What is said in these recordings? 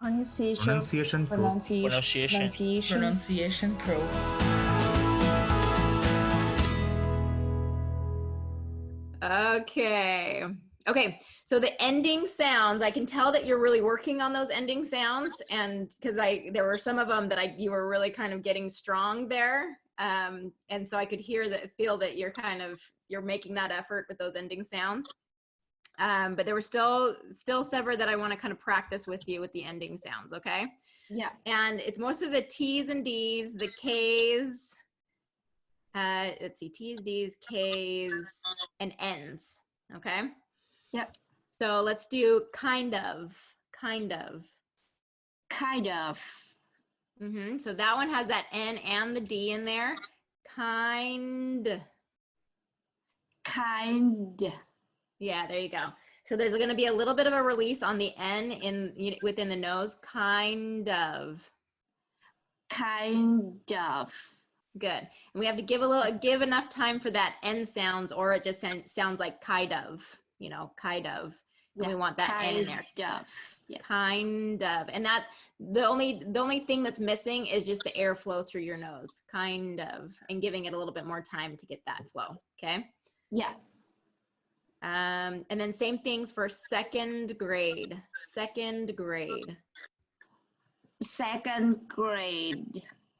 Pronunciation Pro. Pronunciation Pro. Okay. Okay. So the ending sounds, I can tell that you're really working on those ending sounds, and because there were some of them that you were really kind of getting strong there, and so I could feel that you're making that effort with those ending sounds. But there were still several that I want to kind of practice with you with the ending sounds. Okay. Yeah. And it's most of the T's and D's, the K's. Let's see, T's, D's, K's, and N's. Okay. Yep. So let's do kind of. So that one has that N and the D in there. Kind. Yeah, there you go. So there's going to be a little bit of a release on the N within the nose. Kind of. Good. And we have to give enough time for that N sounds, or it just sounds like kind of, kind of. And we want that N in there. Yeah. Kind of. And that the only thing that's missing is just the airflow through your nose. Kind of. And giving it a little bit more time to get that flow. Okay. Yeah. And then same things for second grade.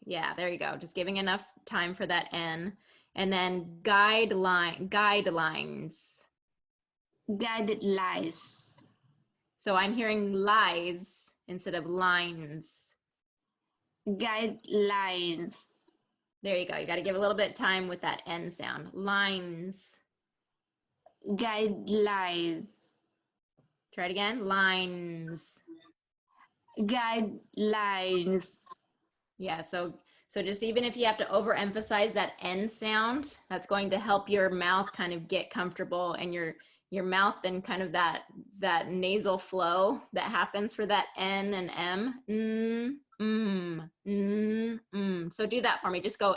Yeah, there you go. Just giving enough time for that N. And then guidelines. So I'm hearing lies instead of lines. Guidelines. There you go. You got to give a little bit of time with that N sound. Lines. Guidelines. Try it again. Lines. Guidelines. Yeah, so just even if you have to overemphasize that N sound, that's going to help your mouth kind of get comfortable, and your mouth and kind of that nasal flow that happens for that N and M. So do that for me. Just go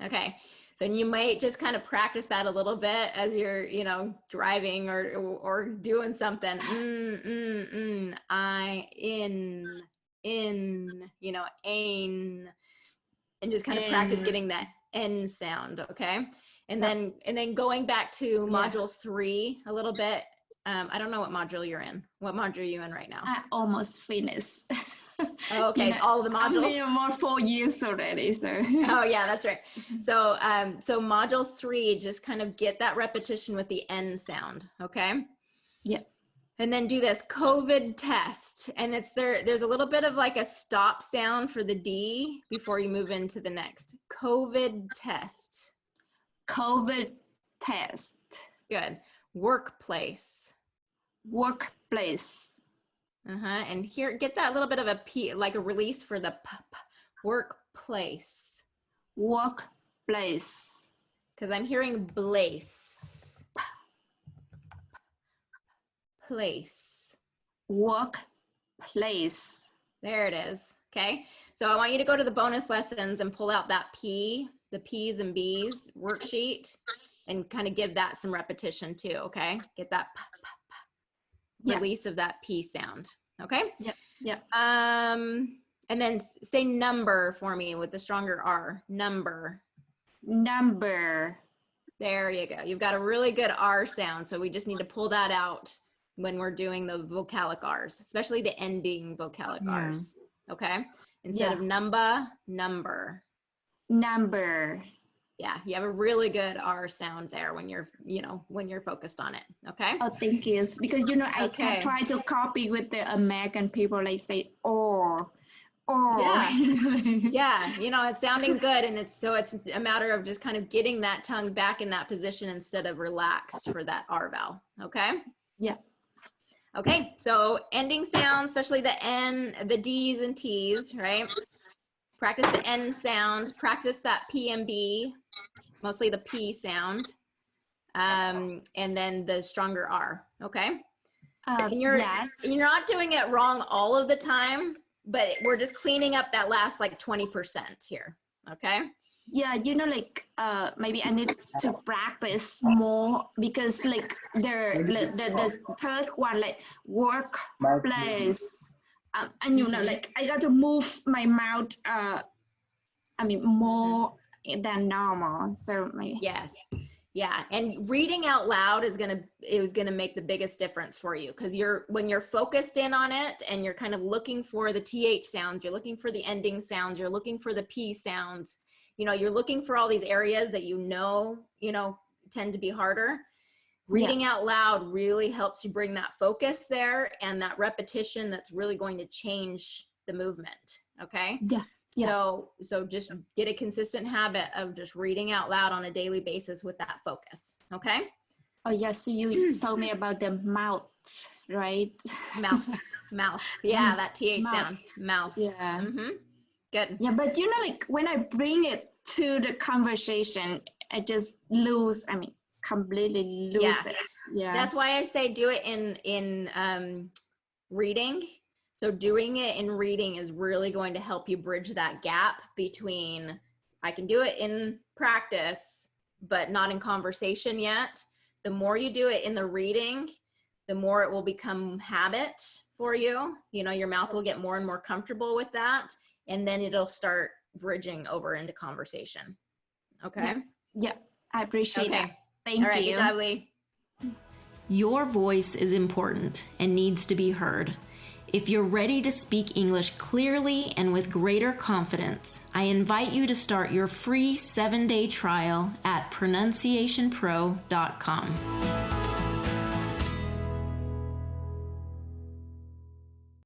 Okay. So you might just kind of practice that a little bit as you're, driving or doing something. Ain, and just kind of practice getting that N sound. Okay. And then going back to module 3 a little bit. I don't know what module you're in. What module are you in right now? I almost finished. Oh, okay. All the modules. I've been more 4 years already. So. Oh yeah, that's right. So so module 3, just kind of get that repetition with the N sound. Okay. Yeah. And then do this COVID test, and there's a little bit of like a stop sound for the D before you move into the next. COVID test. Good. Workplace. And here, get that little bit of a P, like a release for the P. Workplace. Because I'm hearing blaze. Place. Workplace. There it is. Okay. So I want you to go to the bonus lessons and pull out that P, the P's and B's worksheet, and kind of give that some repetition too. Okay. Get that release of that P sound. Okay. Yep. And then say number for me with the stronger R. Number. There you go. You've got a really good R sound. So we just need to pull that out when we're doing the vocalic R's, especially the ending vocalic R's. Okay. Instead of number. Yeah, you have a really good R sound there when you're focused on it. Okay. Oh, thank you. Because I try to copy with the American people. They say or. Yeah. It's sounding good, and it's a matter of just kind of getting that tongue back in that position instead of relaxed for that R vowel. Okay. Yeah. Okay. So ending sounds, especially the N, the D's and T's, right? Practice the N sound. Practice that P and B. Mostly the P sound, and then the stronger R. Okay. And you're not doing it wrong all of the time, but we're just cleaning up that last like 20% here. Okay. Yeah, maybe I need to practice more because the third one, like workplace, and I got to move my mouth more than normal. So maybe. Yes. Yeah. And reading out loud is going to make the biggest difference for you, because when you're focused in on it and you're kind of looking for the TH sounds, you're looking for the ending sounds, you're looking for the P sounds, you're looking for all these areas that tend to be harder. Reading out loud really helps you bring that focus there and that repetition that's really going to change the movement. Okay. Yeah. So just get a consistent habit of just reading out loud on a daily basis with that focus. Okay. Oh yes. So you told me about the mouth, right? Mouth. Yeah. That TH sound. Mouth. Yeah. Good. Yeah. But when I bring it to the conversation, I just completely lose it. Yeah. That's why I say do it in reading. So doing it in reading is really going to help you bridge that gap between I can do it in practice, but not in conversation yet. The more you do it in the reading, the more it will become habit for you. Your mouth will get more and more comfortable with that. And then it'll start bridging over into conversation. Okay? Yeah. I appreciate that. Thank you. All right, you. Good job, Lee. Your voice is important and needs to be heard. If you're ready to speak English clearly and with greater confidence, I invite you to start your free 7-day trial at pronunciationpro.com.